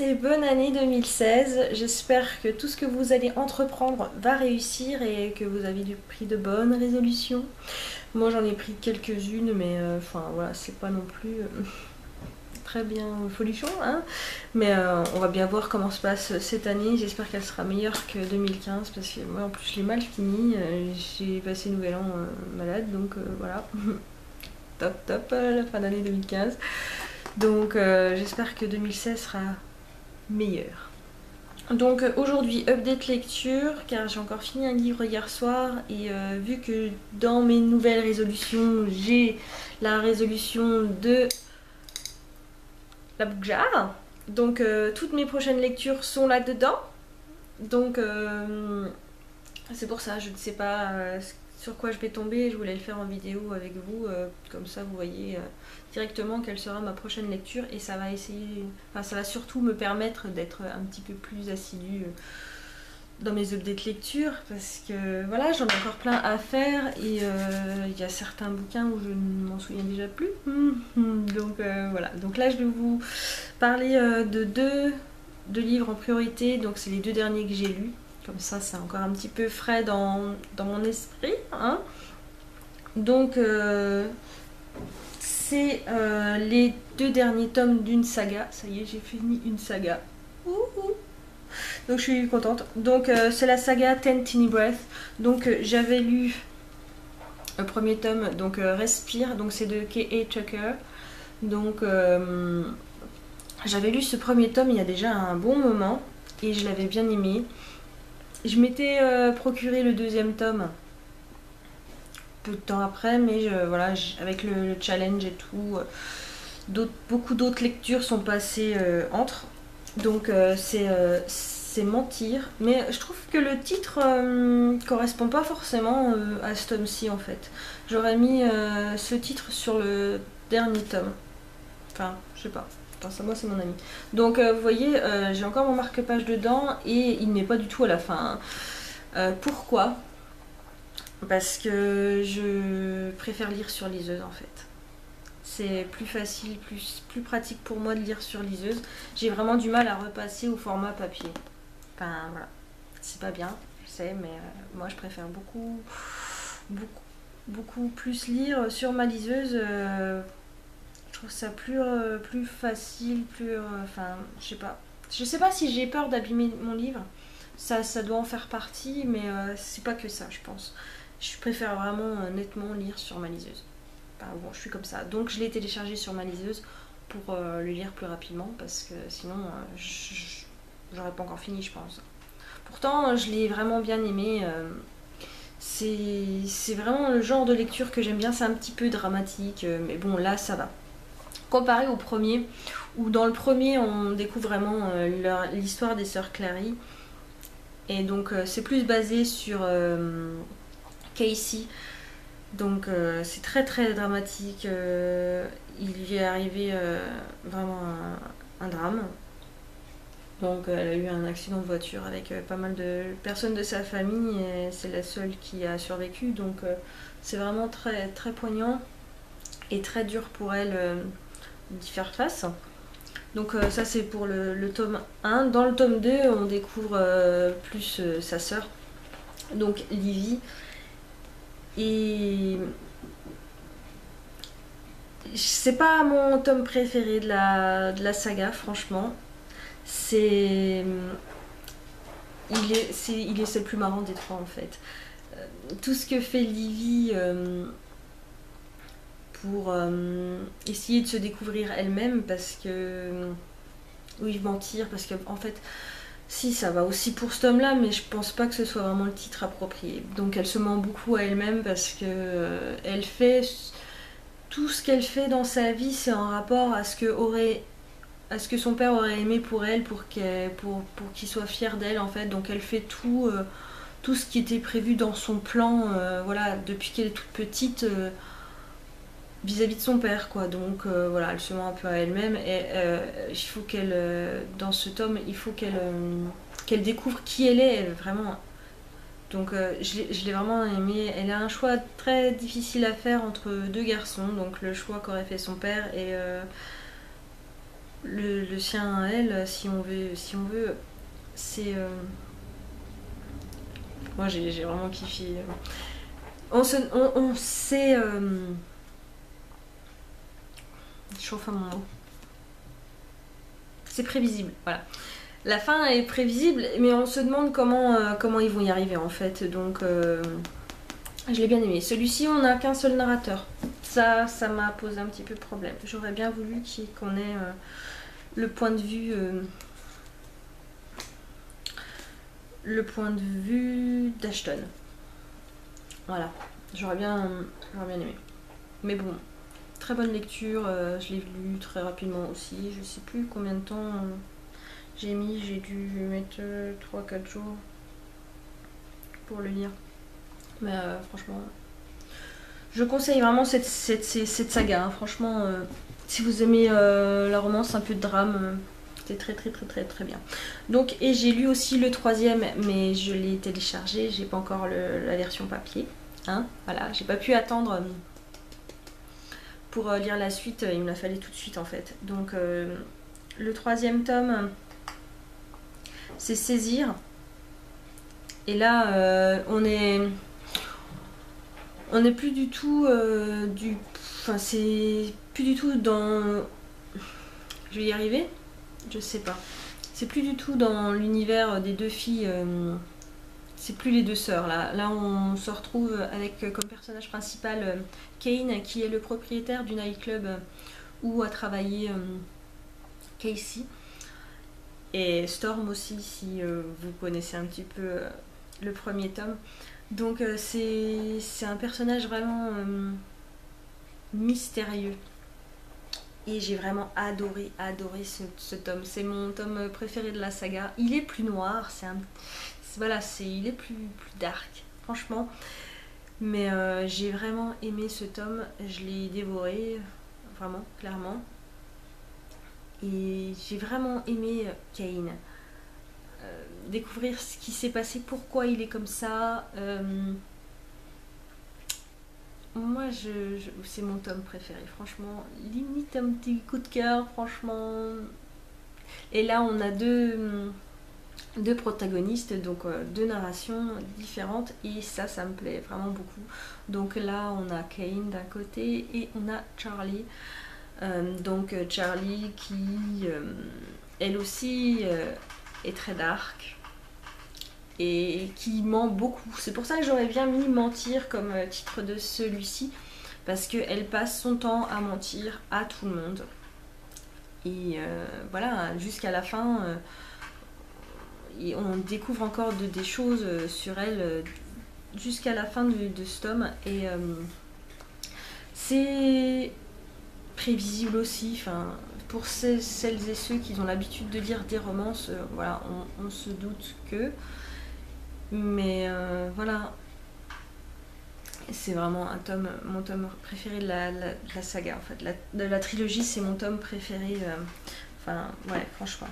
et bonne année 2016. J'espère que tout ce que vous allez entreprendre va réussir et que vous avez pris de bonnes résolutions. Moi j'en ai pris quelques-unes, mais enfin voilà, c'est pas non plus très bien folichon, hein. Mais on va bien voir comment se passe cette année. J'espère qu'elle sera meilleure que 2015 parce que moi en plus je l'ai mal fini. J'ai passé Nouvel An malade, donc voilà. Top top la fin d'année 2015. Donc j'espère que 2016 sera meilleur. Donc aujourd'hui update lecture car j'ai encore fini un livre hier soir et vu que dans mes nouvelles résolutions j'ai la résolution de la book jar, donc toutes mes prochaines lectures sont là dedans, donc c'est pour ça je ne sais pas sur quoi je vais tomber. Je voulais le faire en vidéo avec vous, comme ça vous voyez directement quelle sera ma prochaine lecture et ça va essayer, enfin ça va surtout me permettre d'être un petit peu plus assidue dans mes updates lecture parce que voilà, j'en ai encore plein à faire et il y a certains bouquins où je ne m'en souviens déjà plus. Donc voilà, donc là je vais vous parler de deux livres en priorité, donc c'est les deux derniers que j'ai lus. Comme ça, c'est encore un petit peu frais dans mon esprit, hein. Donc, c'est les deux derniers tomes d'une saga. Ça y est, j'ai fini une saga. Ouhou. Donc, je suis contente. Donc, c'est la saga Ten Teeny Breath. Donc, j'avais lu le premier tome, donc Respire. Donc, c'est de K.A. Tucker. Donc, j'avais lu ce premier tome il y a déjà un bon moment et je l'avais bien aimé. Je m'étais procuré le deuxième tome peu de temps après, mais voilà, avec le challenge et tout, beaucoup d'autres lectures sont passées entre. Donc c'est mentir. Mais je trouve que le titre correspond pas forcément à ce tome-ci en fait. J'aurais mis ce titre sur le dernier tome. Enfin, je sais pas. Enfin, ça, moi, c'est mon ami. Donc, vous voyez, j'ai encore mon marque-page dedans et il n'est pas du tout à la fin. Pourquoi? Parce que je préfère lire sur liseuse en fait. C'est plus facile, plus pratique pour moi de lire sur liseuse. J'ai vraiment du mal à repasser au format papier. Enfin, voilà. C'est pas bien, je sais, mais moi, je préfère beaucoup plus lire sur ma liseuse. Je trouve ça plus facile, enfin, je sais pas. Je sais pas si j'ai peur d'abîmer mon livre. Ça doit en faire partie, mais c'est pas que ça, je pense. Je préfère vraiment nettement lire sur ma liseuse. Enfin, bon, je suis comme ça. Donc je l'ai téléchargé sur ma liseuse pour le lire plus rapidement, parce que sinon, j'aurais pas encore fini, je pense. Pourtant, je l'ai vraiment bien aimé. C'est vraiment le genre de lecture que j'aime bien. C'est un petit peu dramatique, mais bon, là, ça va. Comparé au premier, où dans le premier on découvre vraiment l'histoire des sœurs Clary, et donc c'est plus basé sur Casey, donc c'est très dramatique. Il lui est arrivé vraiment un drame, donc elle a eu un accident de voiture avec pas mal de personnes de sa famille et c'est la seule qui a survécu, donc c'est vraiment très poignant et très dur pour elle d'y faire face. Donc ça c'est pour le tome 1. Dans le tome 2 on découvre plus sa sœur, donc Livy. Et c'est pas mon tome préféré de la saga, franchement. C'est il est le plus marrant des trois en fait. Tout ce que fait Livy pour essayer de se découvrir elle-même, parce que oui, mentir, parce que en fait si, ça va aussi pour ce tome là, mais je pense pas que ce soit vraiment le titre approprié. Donc elle se ment beaucoup à elle-même parce que elle fait tout ce qu'elle fait dans sa vie, c'est en rapport à ce que son père aurait aimé pour elle, pour qu'il soit fier d'elle en fait. Donc elle fait tout ce qui était prévu dans son plan, voilà, depuis qu'elle est toute petite, vis-à-vis de son père, quoi. Donc voilà, elle se ment un peu à elle-même et il faut qu'elle, dans ce tome, il faut qu'elle découvre qui elle est vraiment. Donc je l'ai vraiment aimée. Elle a un choix très difficile à faire entre deux garçons, donc le choix qu'aurait fait son père et Le sien à elle, si on veut, c'est... Moi j'ai vraiment kiffé. On sait... Je chauffe à mon mot. C'est prévisible, voilà. La fin est prévisible, mais on se demande comment ils vont y arriver en fait. Donc, je l'ai bien aimé. Celui-ci, on n'a qu'un seul narrateur. Ça m'a posé un petit peu de problème. J'aurais bien voulu qu'on ait le point de vue... d'Ashton. Voilà. J'aurais bien aimé. Mais bon, très bonne lecture. Je l'ai lu très rapidement aussi. Je sais plus combien de temps... j'ai dû mettre 3-4 jours pour le lire. Mais franchement, je conseille vraiment cette saga. Hein. Franchement, si vous aimez la romance, un peu de drame, c'est très bien. Donc, et j'ai lu aussi le 3e, mais je l'ai téléchargé. J'ai pas encore la version papier. Hein, voilà, j'ai pas pu attendre pour lire la suite. Il me la fallait tout de suite en fait. Donc, le 3e tome... c'est Saisir. Et là, on est plus du tout enfin, c'est plus du tout dans... Je vais y arriver? Je sais pas. C'est plus du tout dans l'univers des deux filles. C'est plus les deux sœurs là. Là, on se retrouve avec comme personnage principal Kane, qui est le propriétaire du nightclub où a travaillé Casey. Et Storm aussi, si vous connaissez un petit peu le premier tome. Donc c'est un personnage vraiment mystérieux. Et j'ai vraiment adoré ce tome. C'est mon tome préféré de la saga. Il est plus noir, voilà, il est plus dark, franchement. Mais j'ai vraiment aimé ce tome. Je l'ai dévoré, vraiment, clairement. Et j'ai vraiment aimé Kane. Découvrir ce qui s'est passé, pourquoi il est comme ça. Moi, c'est mon tome préféré, franchement. Limite un petit coup de cœur, franchement. Et là, on a deux protagonistes, donc deux narrations différentes. Et ça me plaît vraiment beaucoup. Donc là, on a Kane d'un côté et on a Charlie. Donc Charlie qui, elle aussi, est très dark. Et qui ment beaucoup. C'est pour ça que j'aurais bien mis mentir comme titre de celui-ci, parce qu'elle passe son temps à mentir à tout le monde. Et voilà, jusqu'à la fin, on découvre encore des choses sur elle jusqu'à la fin de ce tome. Et c'est prévisible aussi. Enfin, pour celles et ceux qui ont l'habitude de lire des romances, voilà, on se doute que... Mais voilà, c'est vraiment mon tome préféré de la saga en fait. De la trilogie, c'est mon tome préféré. Enfin, ouais, franchement.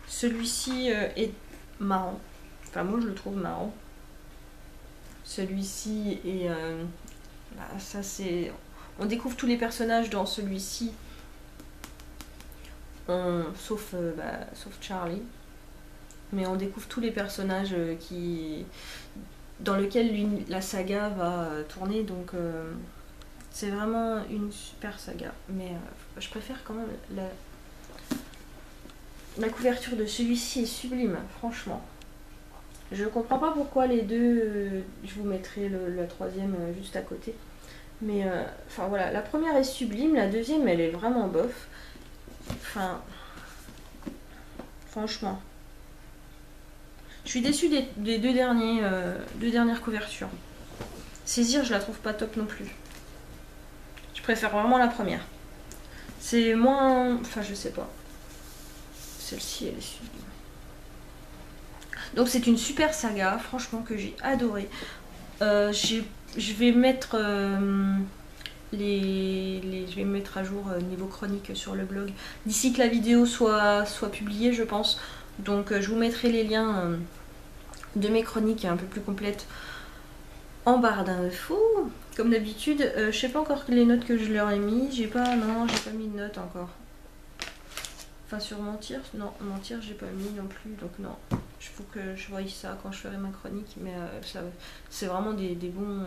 Celui-ci est marrant. Enfin, moi je le trouve marrant. Celui-ci est... ça c'est... On découvre tous les personnages dans celui-ci. Sauf Charlie. Mais on découvre tous les personnages dans lesquels la saga va tourner, donc c'est vraiment une super saga. Mais je préfère quand même la couverture de celui-ci est sublime, franchement. Je comprends pas pourquoi les deux, je vous mettrai la troisième juste à côté. Mais enfin voilà, la première est sublime, la deuxième elle est vraiment bof. Enfin, franchement. Je suis déçue des deux dernières couvertures. Saisir, je la trouve pas top non plus. Je préfère vraiment la première. C'est moins... Enfin, je sais pas. Celle-ci, elle est sublime. Donc c'est une super saga, franchement, que j'ai adoré. Je vais mettre je vais me mettre à jour niveau chronique sur le blog d'ici que la vidéo soit publiée, je pense. Donc je vous mettrai les liens de mes chroniques un peu plus complètes en barre d'infos. Comme d'habitude, je sais pas encore les notes que je leur ai mis. Non, j'ai pas mis de notes encore. Enfin sur mentir, non, mentir j'ai pas mis non plus, donc non. Il faut que je voie ça quand je ferai ma chronique, mais c'est vraiment des bons...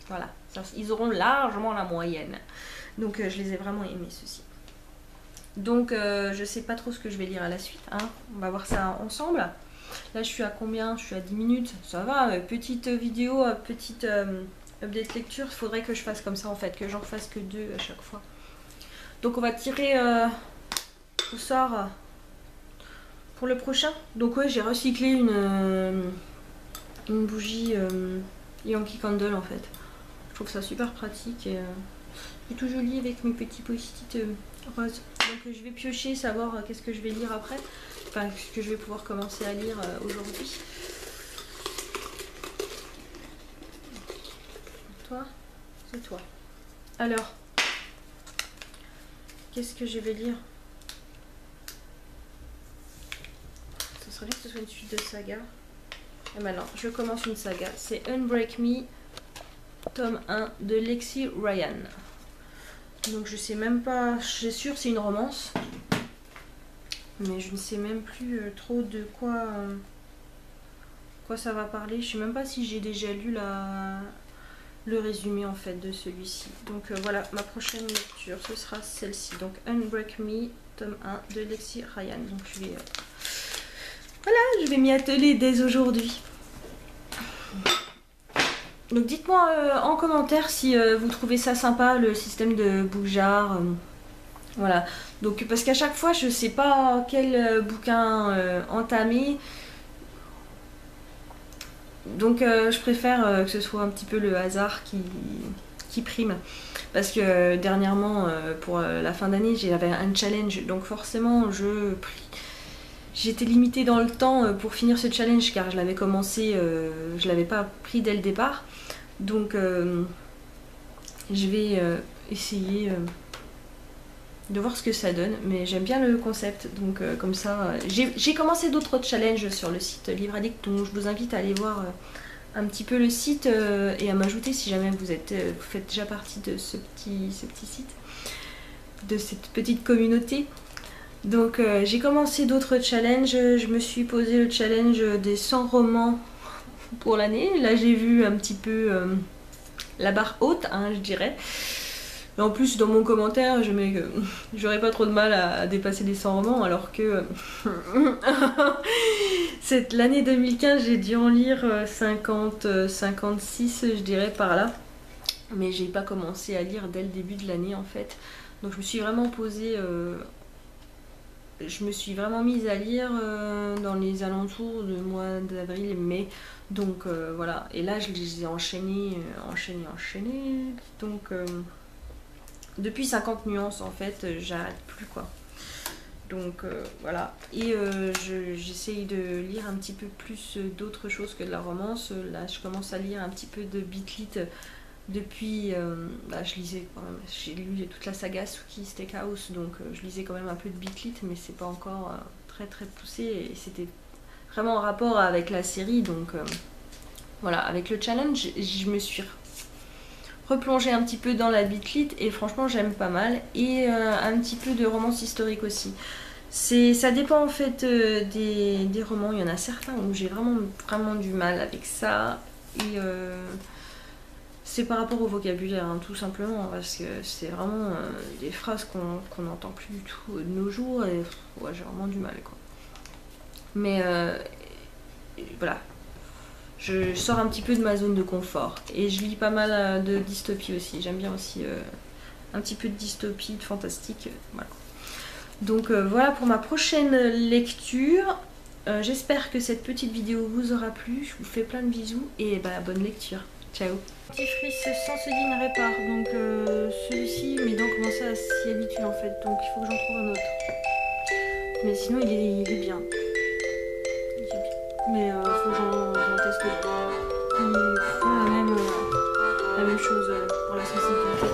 Voilà, ils auront largement la moyenne. Donc je les ai vraiment aimés ceux-ci. Donc je sais pas trop ce que je vais lire à la suite, hein. On va voir ça ensemble. Là je suis à combien? Je suis à 10 minutes, ça va, petite vidéo, petite update lecture. Il faudrait que je fasse comme ça en fait, que j'en fasse que 2 à chaque fois. Donc on va tirer au sort pour le prochain. Donc ouais, j'ai recyclé une bougie Yankee Candle en fait. Je trouve ça super pratique et tout joli avec mes petits post-it roses. Donc je vais piocher, savoir qu'est-ce que je vais lire après. Enfin, ce que je vais pouvoir commencer à lire aujourd'hui. Toi, c'est toi. Alors, qu'est-ce que je vais lire? Ce serait bien que ce soit une suite de saga. Et maintenant, je commence une saga. C'est Unbreak Me, tome 1 de Lexi Ryan. Donc je sais même pas, j'ai sûr c'est une romance. Mais je ne sais même plus trop de quoi ça va parler. Je sais même pas si j'ai déjà lu le résumé en fait de celui-ci. Donc voilà, ma prochaine lecture, ce sera celle-ci. Donc Unbreak Me, tome 1 de Lexi Ryan. Donc je vais... voilà, je vais m'y atteler dès aujourd'hui. Donc dites-moi en commentaire si vous trouvez ça sympa, le système de bougeard. Voilà, donc parce qu'à chaque fois je sais pas quel bouquin entamer. Donc je préfère que ce soit un petit peu le hasard qui prime. Parce que dernièrement, pour la fin d'année, j'avais un challenge. Donc forcément, j'étais limitée dans le temps pour finir ce challenge car je l'avais commencé, je l'avais pas pris dès le départ. Donc je vais essayer de voir ce que ça donne, mais j'aime bien le concept, donc comme ça, j'ai commencé d'autres challenges sur le site Livre Addict, donc je vous invite à aller voir un petit peu le site et à m'ajouter si jamais vous faites déjà partie de ce petit site, de cette petite communauté. Donc j'ai commencé d'autres challenges, je me suis posé le challenge des 100 romans pour l'année. Là j'ai vu un petit peu la barre haute, hein, je dirais. Et en plus dans mon commentaire je mets que j'aurais pas trop de mal à dépasser les 100 romans, alors que l'année 2015 j'ai dû en lire 50, 56 je dirais par là. Mais j'ai pas commencé à lire dès le début de l'année en fait. Donc je me suis vraiment posée... je me suis vraiment mise à lire dans les alentours de mois d'avril et mai. Donc voilà, et là je les ai enchaînés. Donc depuis 50 nuances en fait, j'arrête plus quoi. Donc voilà, et j'essaye de lire un petit peu plus d'autres choses que de la romance. Là je commence à lire un petit peu de Beat Lit depuis, je lisais quand même, j'ai lu toute la saga Sookie Steakhouse, donc je lisais quand même un peu de Beat Lit, mais c'est pas encore très poussé, et c'était vraiment en rapport avec la série. Donc voilà, avec le challenge je me suis replongée un petit peu dans la Beat Lit et franchement j'aime pas mal, et un petit peu de romance historique aussi. Ça dépend en fait des romans. Il y en a certains où j'ai vraiment du mal avec ça, et c'est par rapport au vocabulaire, hein, tout simplement, parce que c'est vraiment des phrases qu'on n'entend plus du tout de nos jours, et ouais, j'ai vraiment du mal quoi. Mais voilà, je sors un petit peu de ma zone de confort, et je lis pas mal de dystopie aussi. J'aime bien aussi un petit peu de dystopie, de fantastique, voilà. Donc voilà pour ma prochaine lecture. J'espère que cette petite vidéo vous aura plu. Je vous fais plein de bisous et bonne lecture. Ciao. Dentifrice sans se dit ne répare. Donc celui-ci, mes dents commençaient à s'y habituer en fait. Donc il faut que j'en trouve un autre. Mais sinon il est bien. Mais faut que j'en teste. Ils font la même chose pour la sensibilité.